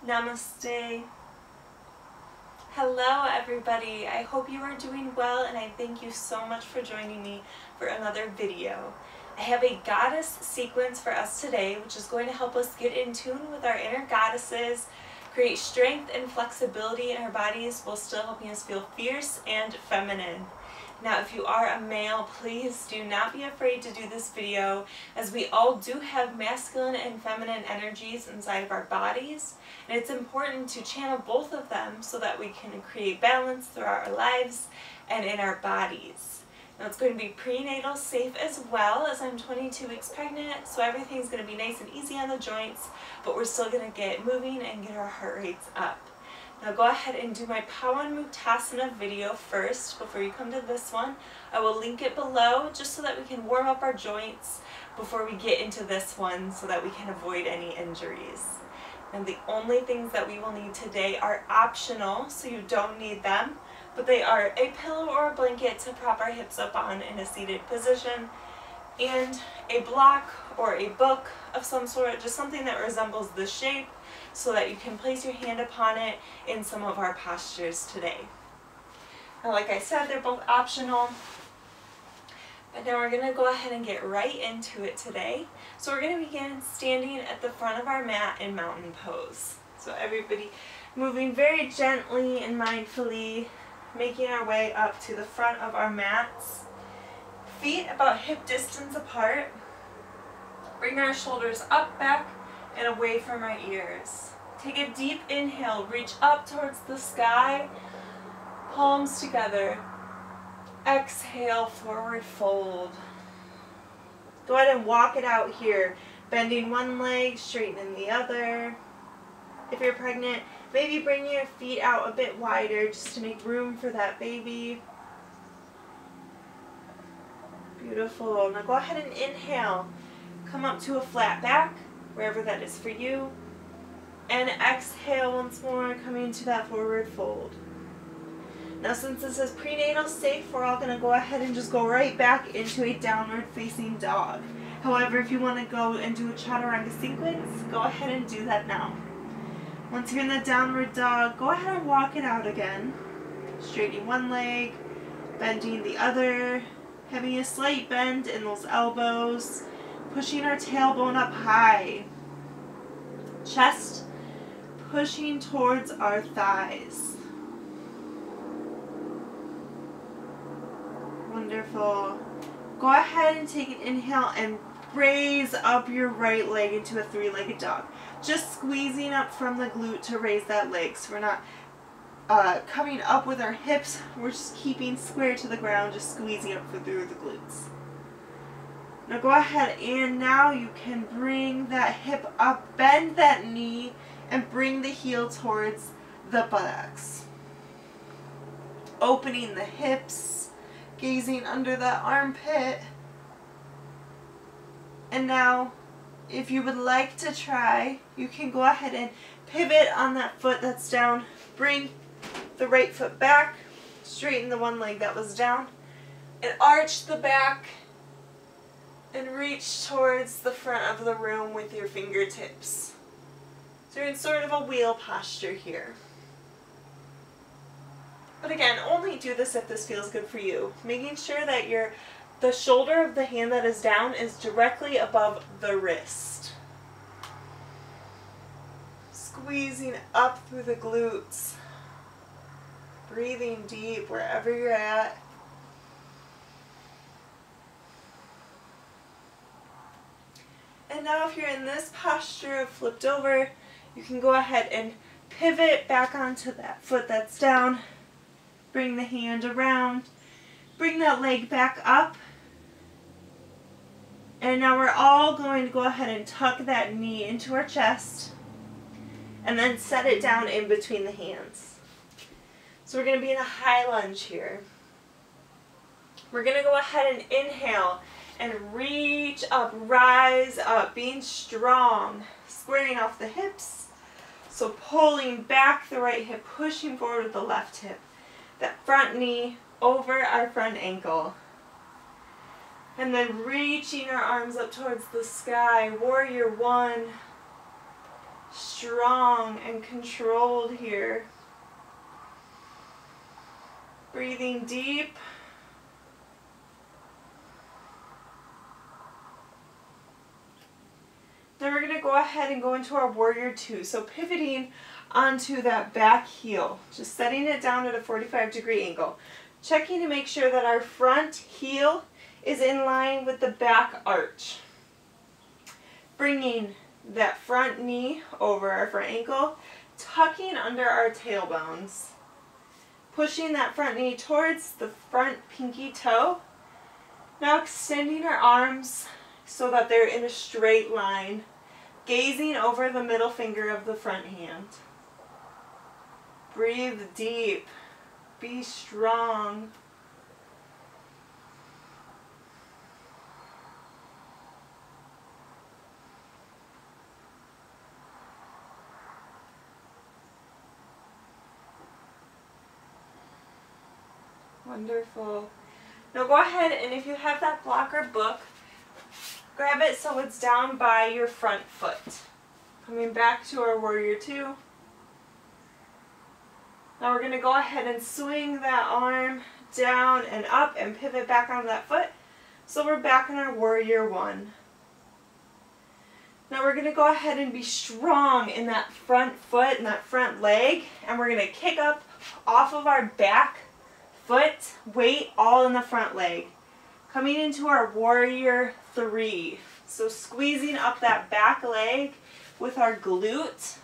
Namaste. Hello everybody, I hope you are doing well and I thank you so much for joining me for another video. I have a goddess sequence for us today which is going to help us get in tune with our inner goddesses, create strength and flexibility in our bodies while still helping us feel fierce and feminine. Now if you are a male, please do not be afraid to do this video as we all do have masculine and feminine energies inside of our bodies, and it's important to channel both of them so that we can create balance throughout our lives and in our bodies. Now it's going to be prenatal safe as well, as I'm 22 weeks pregnant, so everything's going to be nice and easy on the joints, but we're still going to get moving and get our heart rates up. Now go ahead and do my Pawanmuktasana video first before you come to this one. I will link it below just so that we can warm up our joints before we get into this one so that we can avoid any injuries. And the only things that we will need today are optional, so you don't need them, but they are a pillow or a blanket to prop our hips up on in a seated position, and a block or a book of some sort, just something that resembles the shape so that you can place your hand upon it in some of our postures today. Now like I said, they're both optional, but now we're going to go ahead and get right into it today. So we're going to begin standing at the front of our mat in mountain pose. So everybody moving very gently and mindfully, making our way up to the front of our mats. Feet about hip distance apart. Bring our shoulders up, back, and away from our ears. Take a deep inhale, reach up towards the sky, palms together. Exhale, forward fold. Go ahead and walk it out here, bending one leg, straightening the other. If you're pregnant, maybe bring your feet out a bit wider just to make room for that baby. Beautiful. Now go ahead and inhale. Come up to a flat back, wherever that is for you. And exhale once more, coming to that forward fold. Now since this is prenatal safe, we're all going to go ahead and just go right back into a downward facing dog. However, if you want to go and do a chaturanga sequence, go ahead and do that now. Once you're in the downward dog, go ahead and walk it out again. Straightening one leg, bending the other, having a slight bend in those elbows, pushing our tailbone up high. Chest pushing towards our thighs. Wonderful. Go ahead and take an inhale and raise up your right leg into a three-legged dog. Just squeezing up from the glute to raise that leg. So we're not coming up with our hips. We're just keeping square to the ground, just squeezing up through the glutes. Now go ahead and now you can bring that hip up, bend that knee, and bring the heel towards the buttocks. Opening the hips, gazing under that armpit. And now, if you would like to try, you can go ahead and pivot on that foot that's down. Bring the right foot back, straighten the one leg that was down, and arch the back and reach towards the front of the room with your fingertips. So you're in sort of a wheel posture here. But again, only do this if this feels good for you. Making sure that the shoulder of the hand that is down is directly above the wrist. Squeezing up through the glutes. Breathing deep wherever you're at. And now if you're in this posture of flipped over, you can go ahead and pivot back onto that foot that's down. Bring the hand around. Bring that leg back up. And now we're all going to go ahead and tuck that knee into our chest. And then set it down in between the hands. So we're going to be in a high lunge here. We're going to go ahead and inhale and reach up, rise up, being strong, squaring off the hips. So pulling back the right hip, pushing forward with the left hip. That front knee over our front ankle. And then reaching our arms up towards the sky, warrior one. strong and controlled here. Breathing deep. Then we're going to go ahead and go into our warrior two. So pivoting onto that back heel, just setting it down at a 45-degree angle. Checking to make sure that our front heel is in line with the back arch. Bringing that front knee over our front ankle, tucking under our tailbones. Pushing that front knee towards the front pinky toe. Now extending our arms so that they're in a straight line, gazing over the middle finger of the front hand. Breathe deep. Be strong. Wonderful. Now go ahead and if you have that blocker book, grab it so it's down by your front foot. Coming back to our warrior two. Now we're going to go ahead and swing that arm down and up and pivot back on that foot. So we're back in our warrior one. Now we're going to go ahead and be strong in that front foot and that front leg. And we're going to kick up off of our back foot, weight all in the front leg. Coming into our warrior three. So squeezing up that back leg with our glute.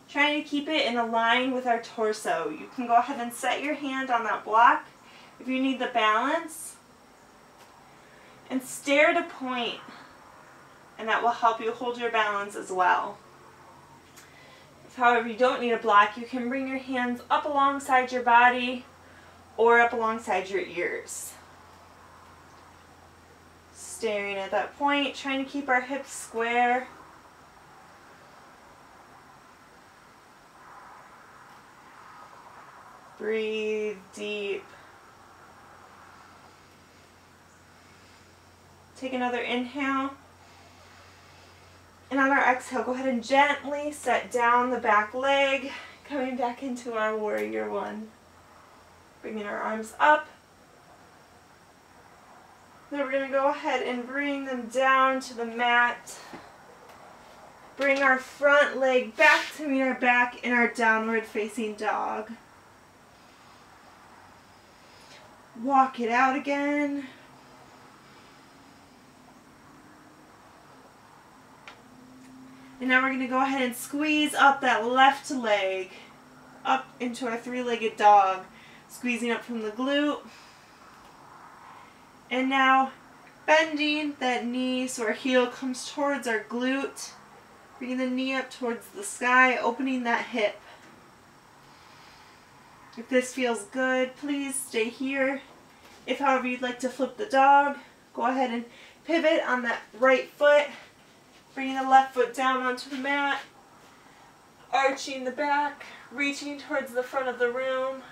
Trying to keep it in a line with our torso. You can go ahead and set your hand on that block if you need the balance. And stare to point. And that will help you hold your balance as well. If, however, you don't need a block, you can bring your hands up alongside your body or up alongside your ears. Staring at that point, trying to keep our hips square. Breathe deep. Take another inhale. And on our exhale, go ahead and gently set down the back leg, coming back into our warrior one. Bringing our arms up. Then we're going to go ahead and bring them down to the mat. Bring our front leg back to meet our back in our downward facing dog. Walk it out again. And now we're going to go ahead and squeeze up that left leg up into our three-legged dog. Squeezing up from the glute. And now bending that knee so our heel comes towards our glute. Bringing the knee up towards the sky, opening that hip. If this feels good, please stay here. If, however, you'd like to flip the dog, go ahead and pivot on that right foot. Bringing the left foot down onto the mat. Arching the back, reaching towards the front of the room.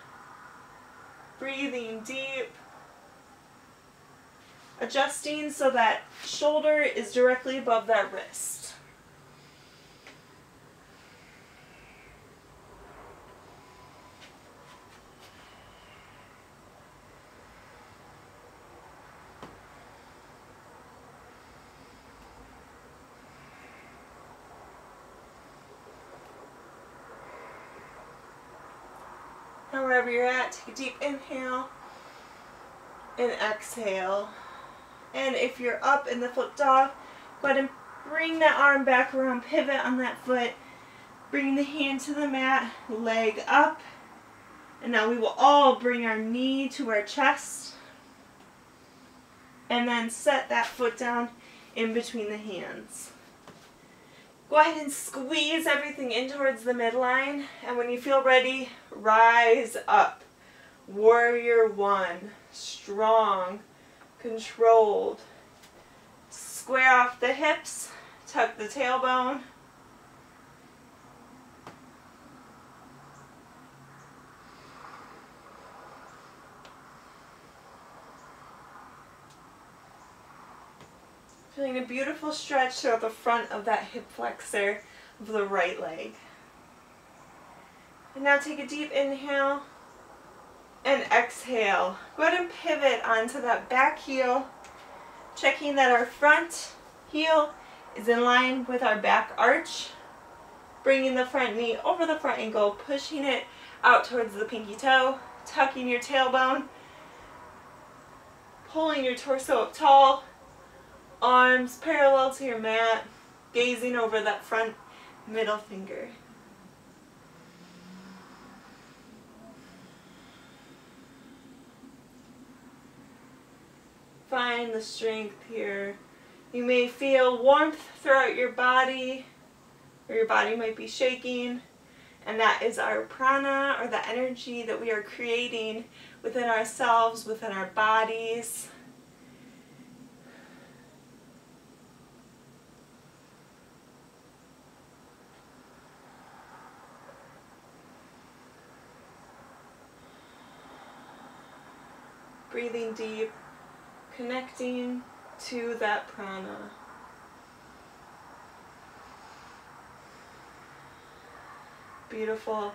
Breathing deep. Adjusting so that shoulder is directly above that wrist. Now wherever you're at, take a deep inhale and exhale. And if you're up in the flip dog, go ahead and bring that arm back around, pivot on that foot, bring the hand to the mat, leg up. And now we will all bring our knee to our chest. And then set that foot down in between the hands. Go ahead and squeeze everything in towards the midline. And when you feel ready, rise up. Warrior one. Strong. Controlled. Square off the hips. Tuck the tailbone. Feeling a beautiful stretch throughout the front of that hip flexor. of the right leg. And now take a deep inhale and exhale. Go ahead and pivot onto that back heel, checking that our front heel is in line with our back arch. Bringing the front knee over the front ankle, pushing it out towards the pinky toe, tucking your tailbone, pulling your torso up tall, arms parallel to your mat, gazing over that front middle finger. Find the strength here. You may feel warmth throughout your body, or your body might be shaking, and that is our prana, or the energy that we are creating within ourselves, within our bodies. Breathing deep, connecting to that prana. Beautiful.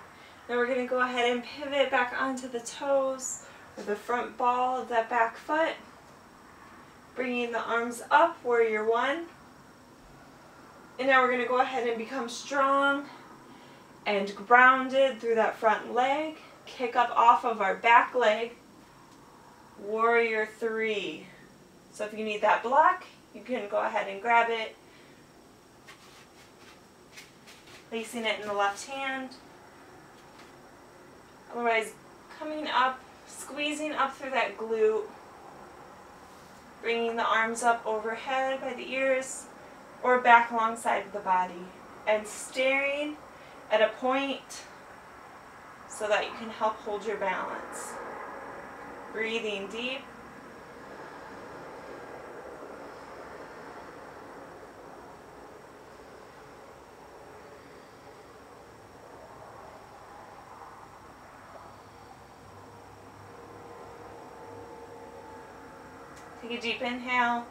Now we're going to go ahead and pivot back onto the toes, or the front ball of that back foot. Bringing the arms up, warrior one. And now we're going to go ahead and become strong and grounded through that front leg. Kick up off of our back leg. Warrior three. So if you need that block, you can go ahead and grab it. Placing it in the left hand. Otherwise, coming up, squeezing up through that glute. Bringing the arms up overhead by the ears or back alongside of the body. And staring at a point so that you can help hold your balance. Breathing deep. Take a deep inhale,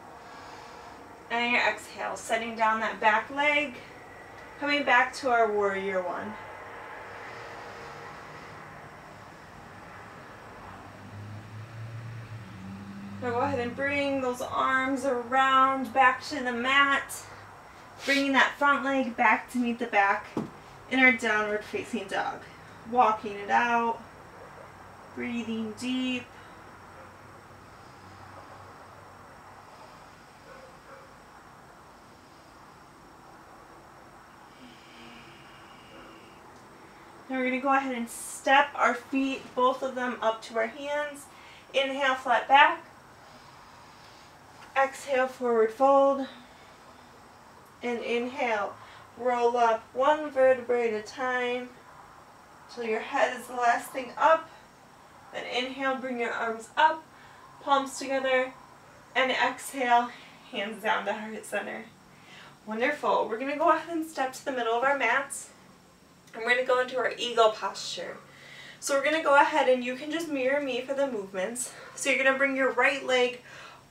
and on your exhale, setting down that back leg, coming back to our warrior one. Now go ahead and bring those arms around back to the mat, bringing that front leg back to meet the back in our downward facing dog. Walking it out, breathing deep. Now we're going to go ahead and step our feet, both of them, up to our hands. Inhale, flat back. Exhale, forward fold. And inhale, roll up one vertebrae at a time till your head is the last thing up. Then inhale, bring your arms up, palms together. And exhale, hands down to heart center. Wonderful. We're going to go ahead and step to the middle of our mats. And we're going to go into our eagle posture. So we're going to go ahead and you can just mirror me for the movements. So you're going to bring your right leg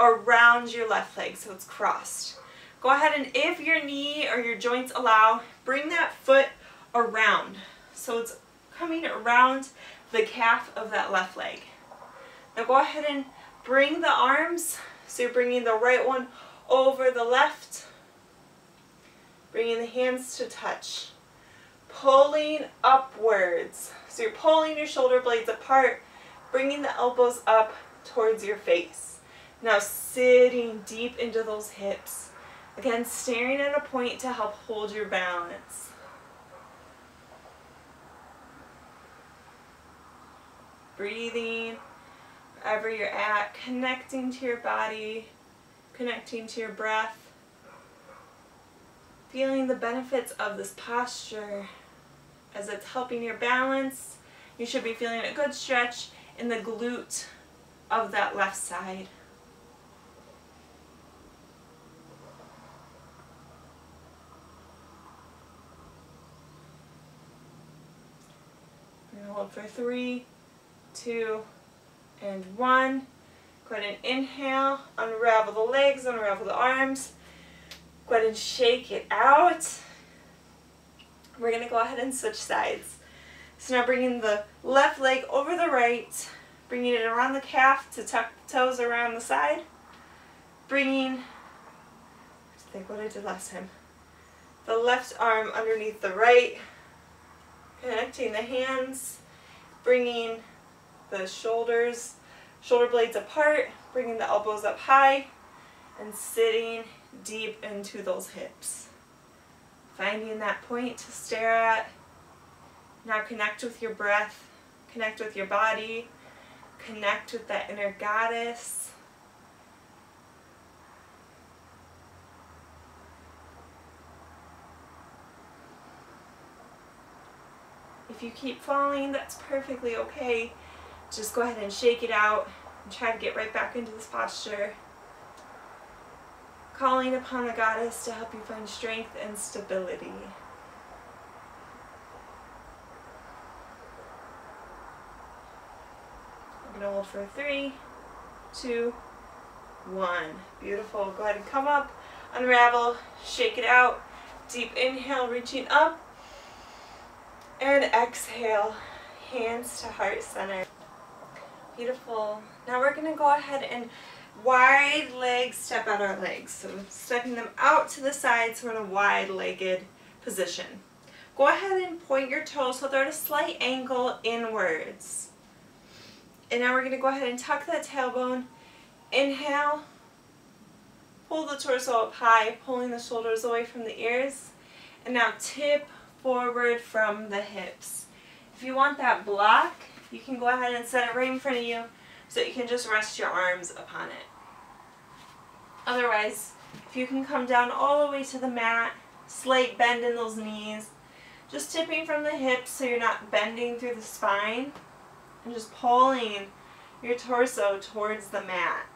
around your left leg so it's crossed. Go ahead and if your knee or your joints allow, bring that foot around. So it's coming around the calf of that left leg. Now go ahead and bring the arms. So you're bringing the right one over the left. Bringing the hands to touch. Pulling upwards. So you're pulling your shoulder blades apart, bringing the elbows up towards your face. Now sitting deep into those hips. Again, staring at a point to help hold your balance. Breathing wherever you're at, connecting to your body, connecting to your breath. Feeling the benefits of this posture as it's helping your balance. You should be feeling a good stretch in the glute of that left side. We're going to hold for 3, 2, and 1. Go ahead and inhale, unravel the legs, unravel the arms. Go ahead and shake it out. We're going to go ahead and switch sides. So now bringing the left leg over the right, bringing it around the calf to tuck the toes around the side, bringing, I think what I did last time, the left arm underneath the right, connecting the hands, bringing the shoulder blades apart, bringing the elbows up high, and sitting deep into those hips. Finding that point to stare at. Now connect with your breath, connect with your body, connect with that inner goddess. If you keep falling, that's perfectly okay. Just go ahead and shake it out and try to get right back into this posture. Calling upon the goddess to help you find strength and stability. I'm going to hold for 3, 2, 1. Beautiful. Go ahead and come up, unravel, shake it out. Deep inhale, reaching up. And exhale, hands to heart center. Beautiful. Now we're going to go ahead and wide leg step out our legs. So stepping them out to the side so we're in a wide-legged position. Go ahead and point your toes so they're at a slight angle inwards. And now we're going to go ahead and tuck that tailbone. Inhale. Pull the torso up high, pulling the shoulders away from the ears. And now tip forward from the hips. If you want that block, you can go ahead and set it right in front of you so you can just rest your arms upon it. Otherwise, if you can come down all the way to the mat, slight bend in those knees, just tipping from the hips so you're not bending through the spine, and just pulling your torso towards the mat.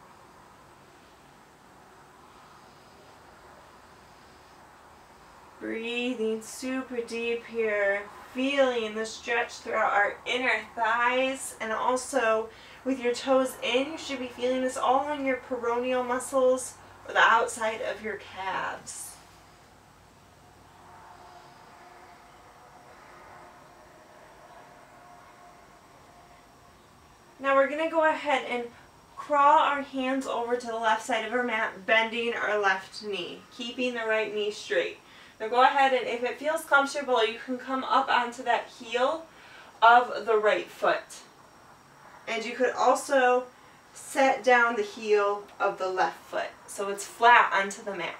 Breathing super deep here, feeling the stretch throughout our inner thighs, and also with your toes in, you should be feeling this all on your peroneal muscles or the outside of your calves. Now we're going to go ahead and crawl our hands over to the left side of our mat, bending our left knee, keeping the right knee straight. Now go ahead and if it feels comfortable, you can come up onto that heel of the right foot. And you could also set down the heel of the left foot so it's flat onto the mat.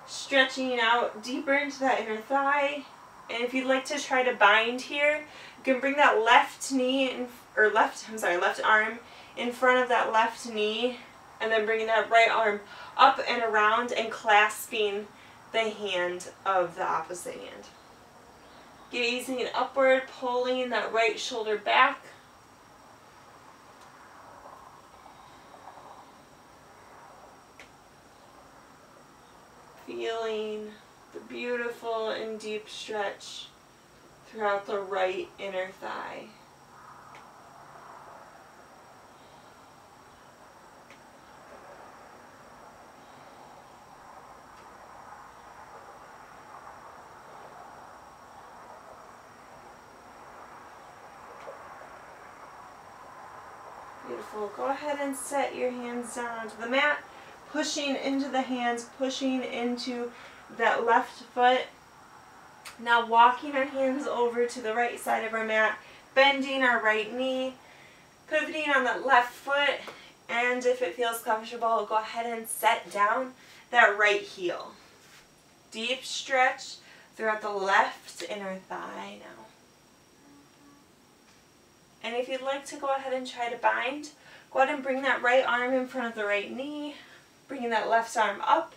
Stretching out deeper into that inner thigh. And if you'd like to try to bind here, you can bring that left knee left arm in front of that left knee, and then bringing that right arm up and around and clasping the hand of the opposite hand. Gazing upward, pulling that right shoulder back. Feeling the beautiful and deep stretch throughout the right inner thigh. Beautiful. Go ahead and set your hands down onto the mat, pushing into the hands, pushing into that left foot. Now walking our hands over to the right side of our mat, bending our right knee, pivoting on that left foot, and if it feels comfortable, go ahead and set down that right heel. Deep stretch throughout the left inner thigh now. And if you'd like to go ahead and try to bind, go ahead and bring that right arm in front of the right knee, bringing that left arm up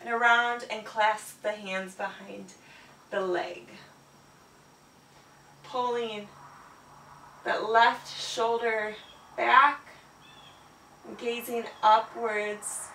and around and clasp the hands behind the leg. Pulling that left shoulder back, and gazing upwards.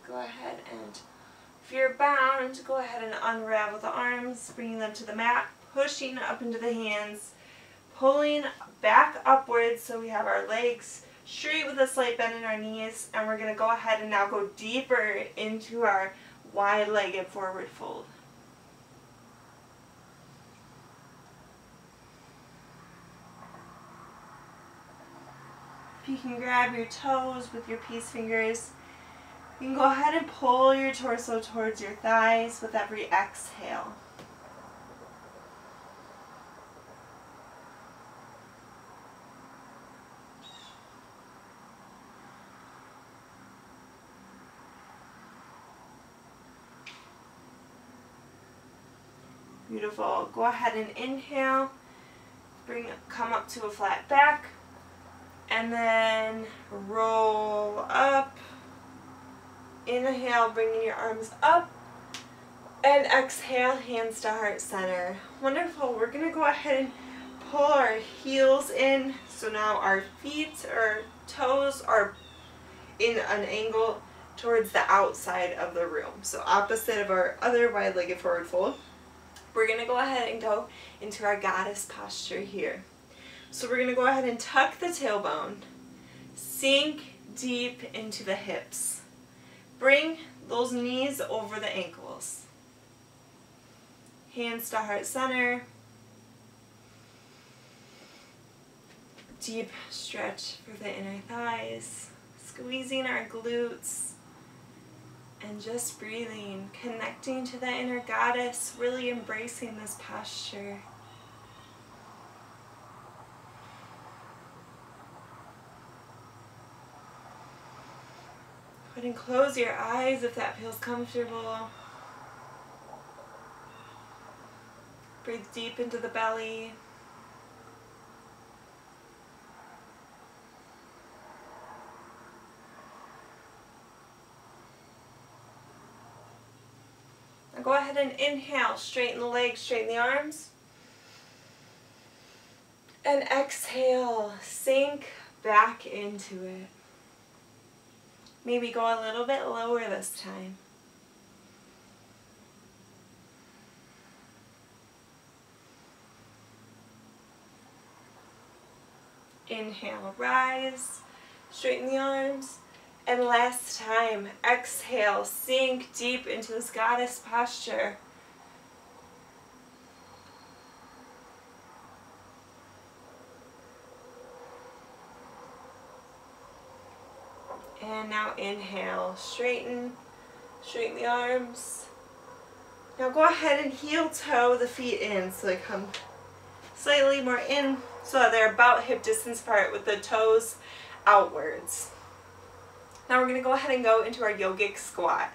Go ahead and, if you're bound, go ahead and unravel the arms, bringing them to the mat, pushing up into the hands, pulling back upwards so we have our legs straight with a slight bend in our knees, and we're going to go ahead and now go deeper into our wide-legged forward fold. If you can grab your toes with your peace fingers, you can go ahead and pull your torso towards your thighs with every exhale. Beautiful. Go ahead and inhale. Come up to a flat back. And then roll up. Inhale, bringing your arms up. And exhale, hands to heart center. Wonderful. We're going to go ahead and pull our heels in. So now our feet or toes are in an angle towards the outside of the room. So opposite of our other wide-legged forward fold. We're going to go ahead and go into our goddess posture here. So we're going to go ahead and tuck the tailbone, sink deep into the hips. Bring those knees over the ankles. Hands to heart center. Deep stretch for the inner thighs. Squeezing our glutes. And just breathing, connecting to the inner goddess, really embracing this posture. Go ahead and close your eyes if that feels comfortable. Breathe deep into the belly. Now go ahead and inhale, straighten the legs, straighten the arms. And exhale, sink back into it. Maybe go a little bit lower this time. Inhale, rise, straighten the arms. And last time, exhale, sink deep into this goddess posture. And now inhale, straighten the arms. Now go ahead and heel toe the feet in so they come slightly more in so that they're about hip distance apart with the toes outwards. Now we're going to go ahead and go into our yogic squat.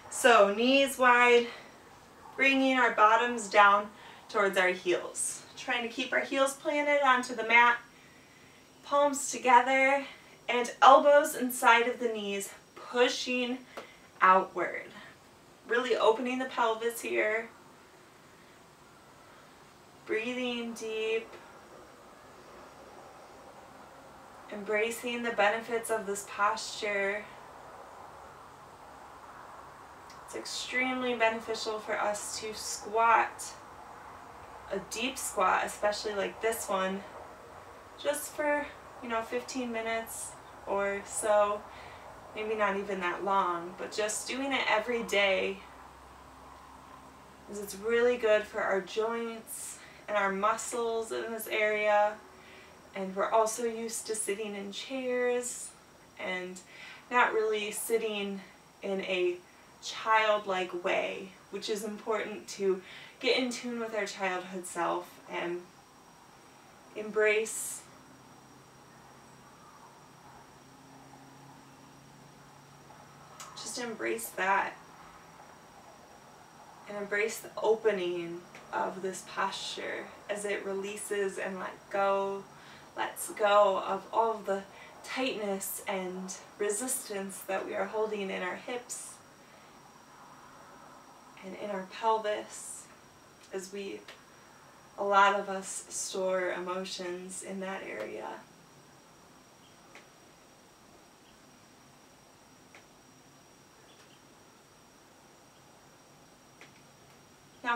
So knees wide, bringing our bottoms down towards our heels. Trying to keep our heels planted onto the mat, palms together, and elbows inside of the knees, pushing outward. Really opening the pelvis here. Breathing deep. Embracing the benefits of this posture. It's extremely beneficial for us to squat, a deep squat, especially like this one, just for 15 minutes or so, maybe not even that long, but just doing it every day, because it's really good for our joints and our muscles in this area. And we're also used to sitting in chairs and not really sitting in a childlike way, which is important to get in tune with our childhood self and embrace that and embrace the opening of this posture as it releases and lets go of all of the tightness and resistance that we are holding in our hips and in our pelvis, as a lot of us store emotions in that area.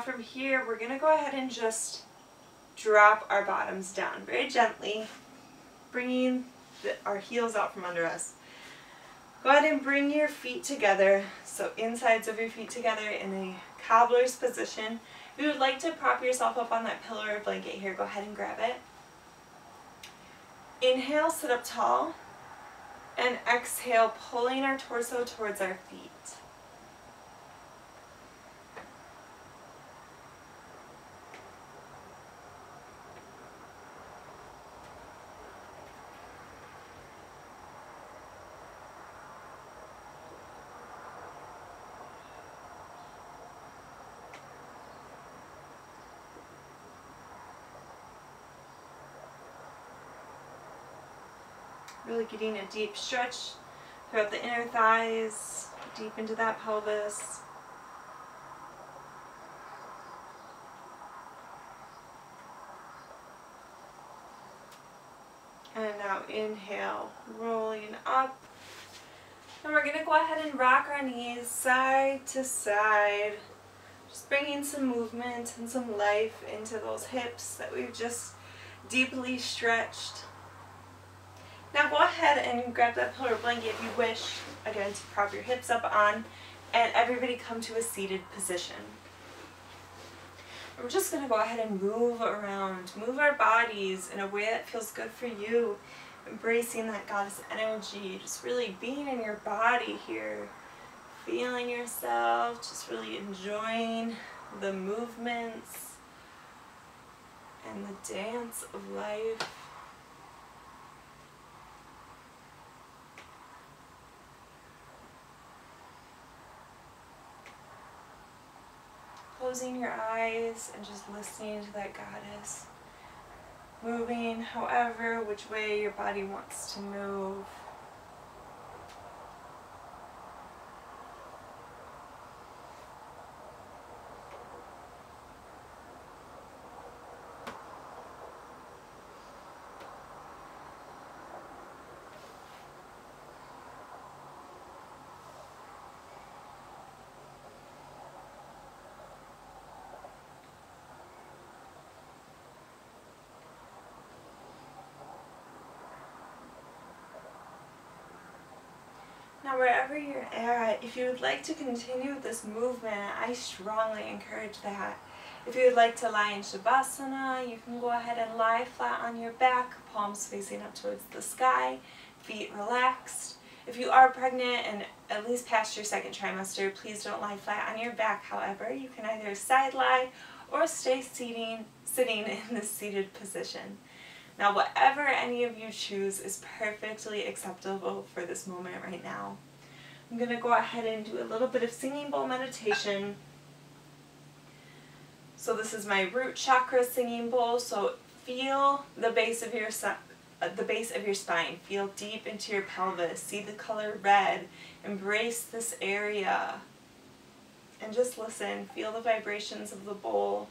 from here, we're going to go ahead and just drop our bottoms down very gently, bringing our heels out from under us. Go ahead and bring your feet together, so insides of your feet together in a cobbler's position. If you would like to prop yourself up on that pillow or blanket here, go ahead and grab it. Inhale, sit up tall, and exhale, pulling our torso towards our feet. Really getting a deep stretch throughout the inner thighs, deep into that pelvis. And now inhale, rolling up. And we're going to go ahead and rock our knees side to side, just bringing some movement and some life into those hips that we've just deeply stretched. Now go ahead and grab that pillow or blanket if you wish, again, to prop your hips up on, and everybody come to a seated position. We're just going to go ahead and move around, move our bodies in a way that feels good for you, embracing that goddess energy, just really being in your body here, feeling yourself, just really enjoying the movements and the dance of life. Closing your eyes and just listening to that goddess, moving however, which way your body wants to move. Now wherever you're at, if you would like to continue this movement, I strongly encourage that. If you would like to lie in Shavasana, you can go ahead and lie flat on your back, palms facing up towards the sky, feet relaxed. If you are pregnant and at least past your second trimester, please don't lie flat on your back. However, you can either side lie or stay sitting in this seated position. Now, whatever any of you choose is perfectly acceptable for this moment right now. I'm going to go ahead and do a little bit of singing bowl meditation. So this is my root chakra singing bowl. So feel the base of your spine. Feel deep into your pelvis. See the color red. Embrace this area. And just listen. Feel the vibrations of the bowl.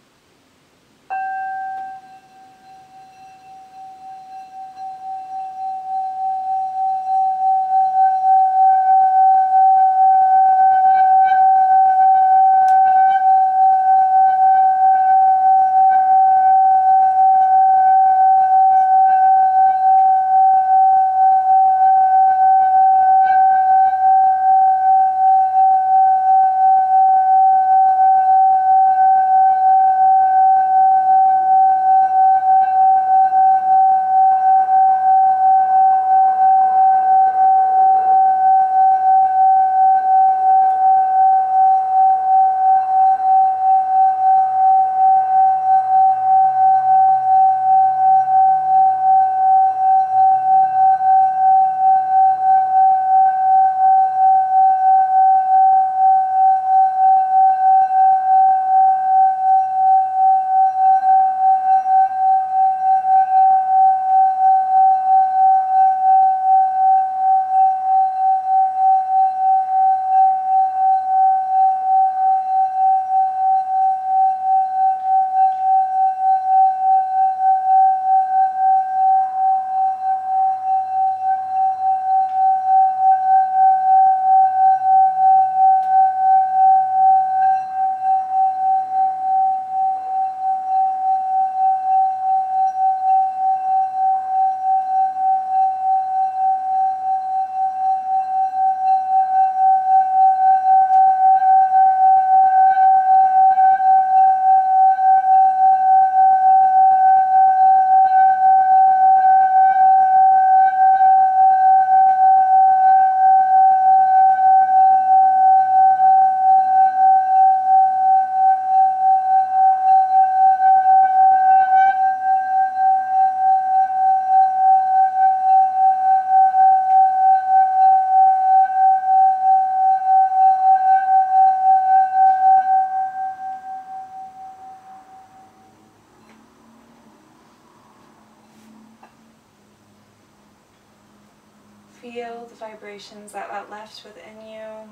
Feel the vibrations that left within you.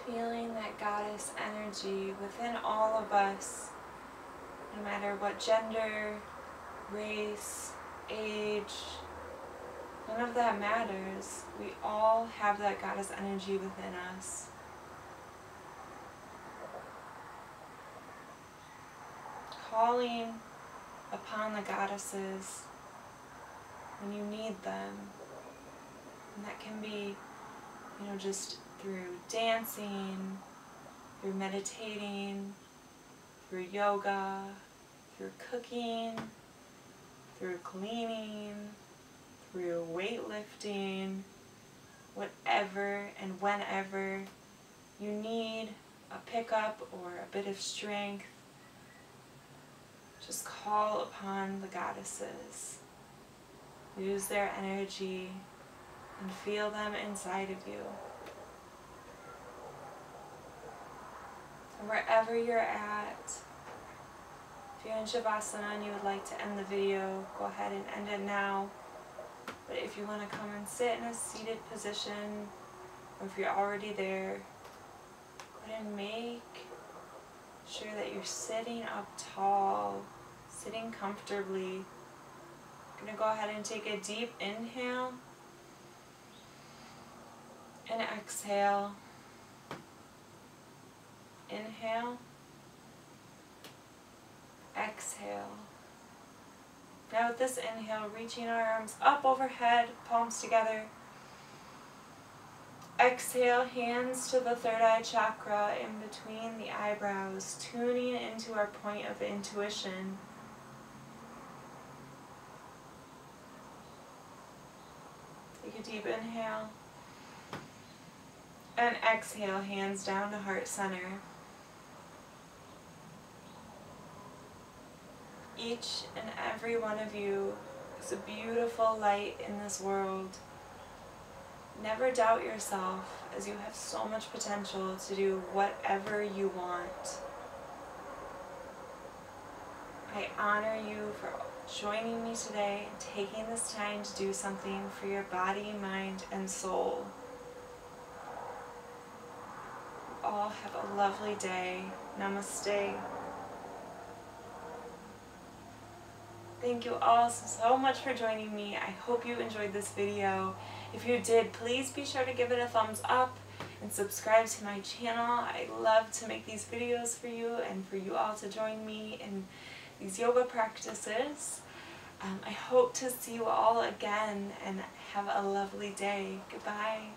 Feeling that goddess energy within all of us, no matter what gender, race, age, none of that matters. We all have that goddess energy within us. Calling upon the goddesses when you need them. And that can be, just through dancing, through meditating, through yoga, through cooking, through cleaning, through weightlifting, whatever and whenever you need a pickup or a bit of strength, just call upon the goddesses. Use their energy and feel them inside of you. And wherever you're at, if you're in Shavasana and you would like to end the video, go ahead and end it now. But if you want to come and sit in a seated position, or if you're already there, go ahead and make sure that you're sitting up tall, sitting comfortably. I'm going to go ahead and take a deep inhale and exhale. Inhale, exhale. Now with this inhale, reaching our arms up overhead, palms together. Exhale, hands to the third eye chakra in between the eyebrows, tuning into our point of intuition. Take a deep inhale. And exhale, hands down to heart center. Each and every one of you is a beautiful light in this world. Never doubt yourself, as you have so much potential to do whatever you want. I honor you for joining me today and taking this time to do something for your body, mind, and soul. You all have a lovely day. Namaste. Thank you all so much for joining me. I hope you enjoyed this video. If you did, please be sure to give it a thumbs up and subscribe to my channel. I love to make these videos for you and for you all to join me in these yoga practices. I hope to see you all again and have a lovely day. Goodbye.